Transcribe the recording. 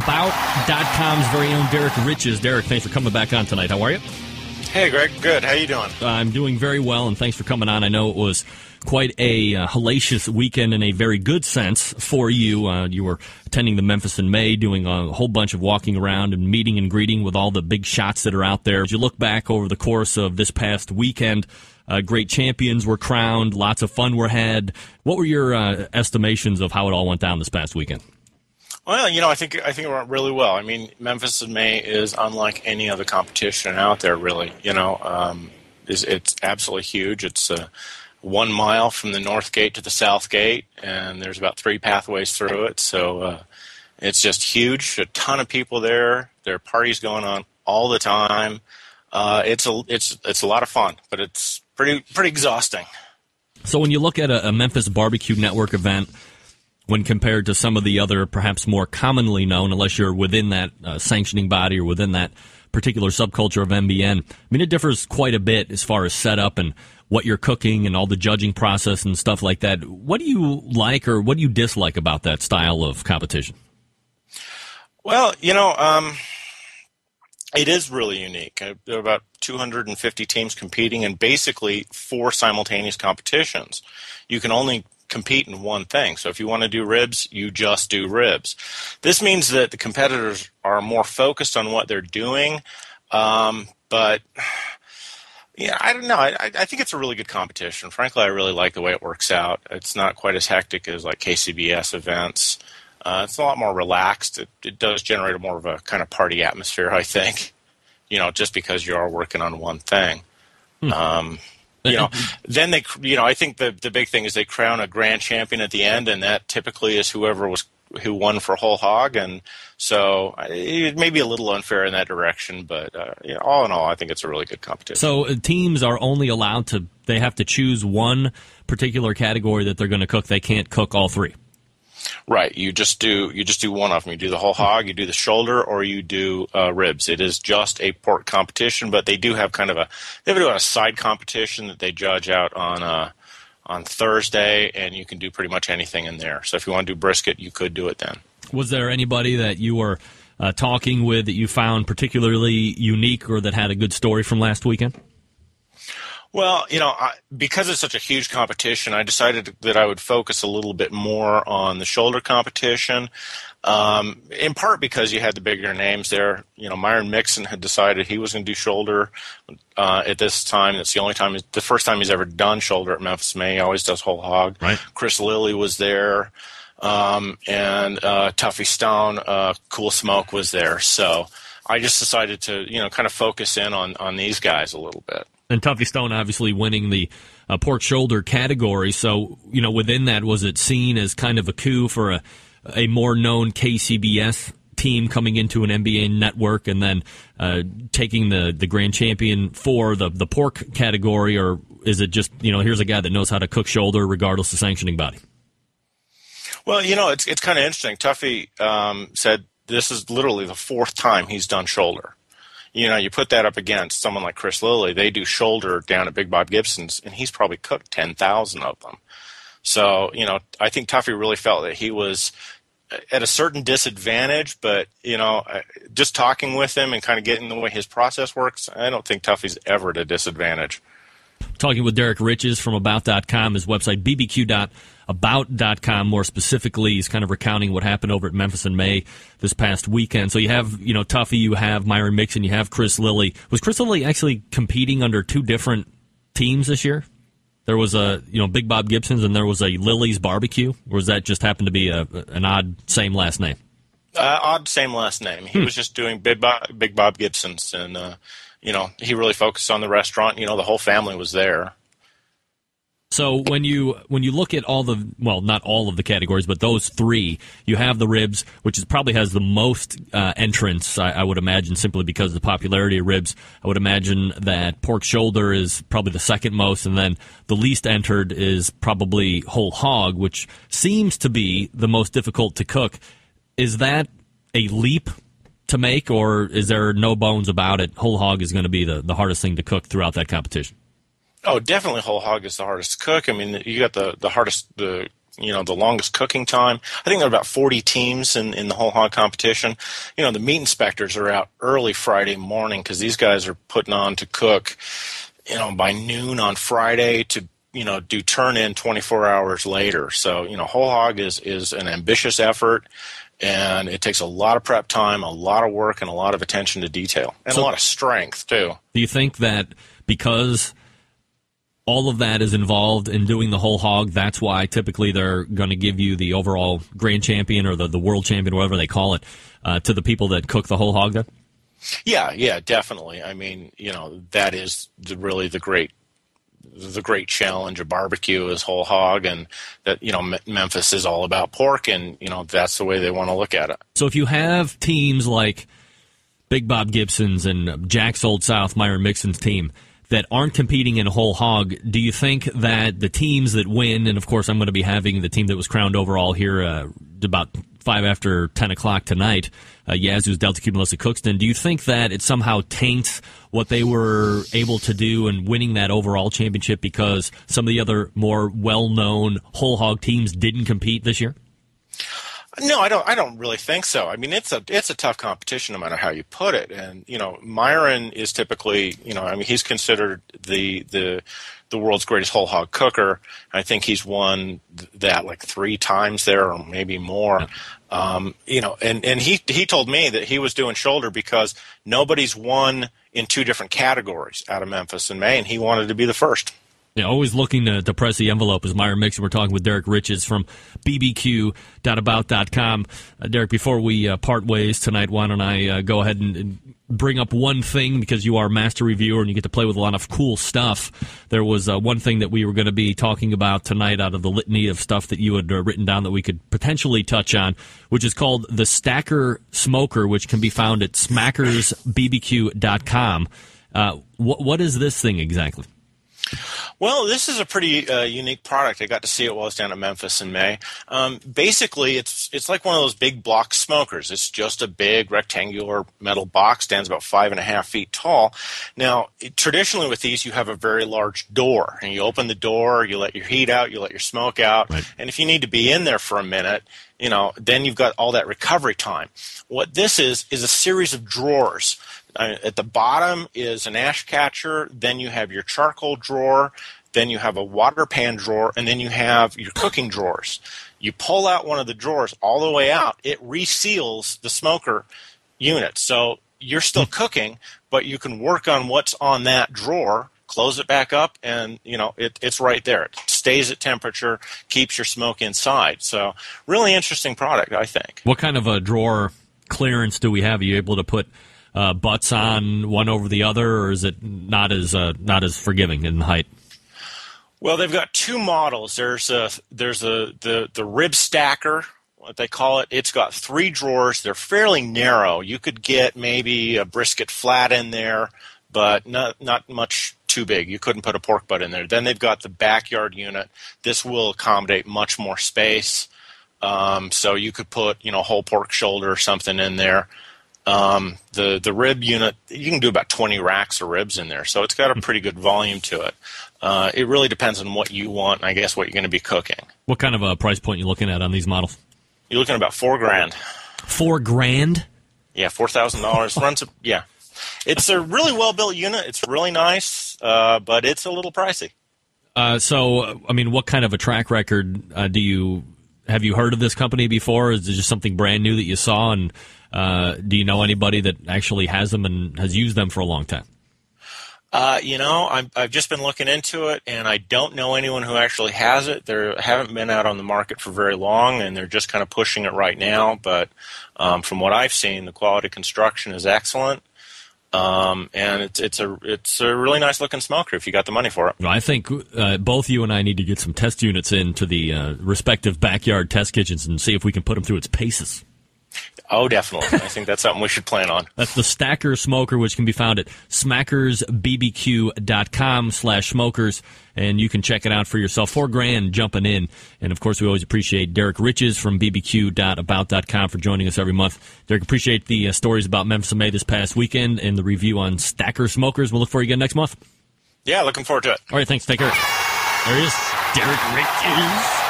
About.com's very own Derrick Riches. Derrick, thanks for coming back on tonight. How are you? Hey, Greg. Good. How you doing? I'm doing very well, and thanks for coming on. I know it was quite a hellacious weekend in a very good sense for you. You were attending the Memphis in May, doing a whole bunch of walking around and meeting and greeting with all the big shots that are out there. As you look back over the course of this past weekend, great champions were crowned, lots of fun were had. What were your estimations of how it all went down this past weekend? Well, I think it went really well. I mean, Memphis in May is unlike any other competition out there, really. It's absolutely huge. It's 1 mile from the north gate to the south gate, and there's about 3 pathways through it. So it's just huge. A ton of people there. There are parties going on all the time. It's a lot of fun, but it's pretty exhausting. So when you look at a Memphis Barbecue Network event, when compared to some of the other perhaps more commonly known, unless you're within that sanctioning body or within that particular subculture of MBN, I mean, it differs quite a bit as far as setup and what you're cooking and all the judging process and stuff like that. What do you like or what do you dislike about that style of competition? Well, it is really unique. There are about 250 teams competing in basically 4 simultaneous competitions. You can only compete in one thing. So if you want to do ribs, you just do ribs. This means that the competitors are more focused on what they're doing. But yeah, I don't know. I think it's a really good competition. Frankly, I really like the way it works out. It's not quite as hectic as like KCBS events. It's a lot more relaxed. It does generate more of a kind of party atmosphere, I think, just because you are working on one thing. Then I think the big thing is they crown a grand champion at the end, and that typically is who won for whole hog. And so it may be a little unfair in that direction, but all in all, I think it's a really good competition. So teams are only allowed they have to choose one particular category that they're going to cook. They can't cook all 3. Right. You just do one of them. You do the whole hog, you do the shoulder, or you do ribs. It is just a pork competition, but they do have they have a side competition that they judge out on Thursday, and you can do pretty much anything in there. So if you want to do brisket, you could do it then. Was there anybody that you were talking with that you found particularly unique or that had a good story from last weekend? Well, because it's such a huge competition, I decided that I would focus a little bit more on the shoulder competition, in part because you had the bigger names there. Myron Mixon had decided he was going to do shoulder at this time. That's the first time he's ever done shoulder at Memphis May. He always does whole hog. Right. Chris Lilly was there, and Tuffy Stone, Cool Smoke was there. So I just decided to, kind of focus in on these guys a little bit. And Tuffy Stone obviously winning the pork shoulder category. So, within that, was it seen as kind of a coup for a more known KCBS team coming into an NBA network and then taking the grand champion for the pork category? Or is it just, here's a guy that knows how to cook shoulder regardless of sanctioning body? Well, it's kind of interesting. Tuffy said this is literally the 4th time he's done shoulder. You put that up against someone like Chris Lilly. They do shoulder down at Big Bob Gibson's, and he's probably cooked 10,000 of them. So, I think Tuffy really felt that he was at a certain disadvantage, but, just talking with him and kind of getting the way his process works, I don't think Tuffy's ever at a disadvantage. Talking with Derrick Riches from About.com, his website, bbq.about.com, more specifically. He's kind of recounting what happened over at Memphis in May this past weekend. So you have, Tuffy, you have Myron Mixon, you have Chris Lilly. Was Chris Lilly actually competing under 2 different teams this year? There was a, Big Bob Gibson's and there was a Lily's Barbecue? Or was that just happened to be an odd same last name? Odd same last name. He was just doing Big Bob Gibson's, and he really focused on the restaurant. The whole family was there. So when you look at not all of the categories, but those 3, you have the ribs, which probably has the most entrants, I would imagine, simply because of the popularity of ribs. I would imagine that pork shoulder is probably the second most, and then the least entered is probably whole hog, which seems to be the most difficult to cook. Is that a leap to make, or is there no bones about it? Whole hog is going to be the hardest thing to cook throughout that competition. Oh, definitely whole hog is the hardest to cook. I mean, you got the the longest cooking time. I think there are about 40 teams in the whole hog competition. The meat inspectors are out early Friday morning because these guys are putting on to cook, by noon on Friday to, do turn in 24 hours later. So, whole hog is an ambitious effort, and it takes a lot of prep time, a lot of work, and a lot of attention to detail, and a lot of strength, too. Do you think that because all of that is involved in doing the whole hog, that's why typically they're going to give you the overall grand champion or the world champion, whatever they call it, to the people that cook the whole hog there? Yeah, definitely. I mean, that is really the great challenge of barbecue is whole hog, and that, Memphis is all about pork, and, that's the way they want to look at it. So if you have teams like Big Bob Gibson's and Jack's Old South, Myron Mixon's team, that aren't competing in whole hog, do you think that the teams that win, and of course I'm going to be having the team that was crowned overall here about 5 after 10 o'clock tonight, Yazoo's Delta Q Melissa Cookston, do you think that it somehow taints what they were able to do in winning that overall championship because some of the other more well-known whole hog teams didn't compete this year? No, I don't really think so. I mean, it's a tough competition no matter how you put it. And, Myron is typically, he's considered the world's greatest whole hog cooker. I think he's won that like 3 times there or maybe more. And he told me that he was doing shoulder because nobody's won in 2 different categories out of Memphis in May, and he wanted to be the first. Yeah, always looking to press the envelope as Myron Mixon. We're talking with Derrick Riches from bbq.about.com. Derrick, before we part ways tonight, why don't I go ahead and bring up one thing, because you are a master reviewer and you get to play with a lot of cool stuff. There was one thing that we were going to be talking about tonight out of the litany of stuff that you had written down that we could potentially touch on, which is called the Stacker Smoker, which can be found at smackersbbq.com. What is this thing exactly? Well, this is a pretty unique product. I got to see it while I was down at Memphis in May. Basically, it's like one of those big block smokers. It's just a big rectangular metal box, stands about 5.5 feet tall. Now, traditionally with these, you have a very large door, and you open the door, you let your heat out, you let your smoke out, right. And if you need to be in there for a minute, then you've got all that recovery time. What this is a series of drawers. At the bottom is an ash catcher, then you have your charcoal drawer, then you have a water pan drawer, and then you have your cooking drawers. You pull out one of the drawers all the way out, it reseals the smoker unit. So you're still cooking, but you can work on what's on that drawer, close it back up, and it's right there. It stays at temperature, keeps your smoke inside. So really interesting product, I think. What kind of a drawer clearance do we have? Are you able to put butts on one over the other, or is it not as forgiving in height? Well, they've got 2 models. There's the rib stacker, what they call it. It's got 3 drawers. They're fairly narrow. You could get maybe a brisket flat in there, but not much too big. You couldn't put a pork butt in there. Then they've got the backyard unit. This will accommodate much more space. So you could put a whole pork shoulder or something in there. The rib unit, you can do about 20 racks of ribs in there, so it's got a pretty good volume to it. It really depends on what you want, and I guess what you're going to be cooking. What kind of a price point are you looking at on these models? You're looking at about $4,000. $4,000? Yeah, $4,000. Yeah. It's a really well-built unit. It's really nice, but it's a little pricey. So, what kind of a track record have you heard of this company before? Is it just something brand new that you saw, and do you know anybody that actually has them and has used them for a long time? I've just been looking into it, and I don't know anyone who actually has it. They haven't been out on the market for very long, and they're just kind of pushing it right now. But from what I've seen, the quality construction is excellent, and it's a really nice looking smoker if you got the money for it. I think both you and I need to get some test units into the respective backyard test kitchens and see if we can put them through its paces. Oh, definitely. I think that's something we should plan on. That's the Stacker Smoker, which can be found at smackersbbq.com/smokers, and you can check it out for yourself. $4,000 jumping in. And, of course, we always appreciate Derrick Riches from bbq.about.com for joining us every month. Derrick, appreciate the stories about Memphis in May this past weekend and the review on Stacker Smokers. We'll look for you again next month. Yeah, looking forward to it. All right, thanks. Take care. There he is, Derrick Riches.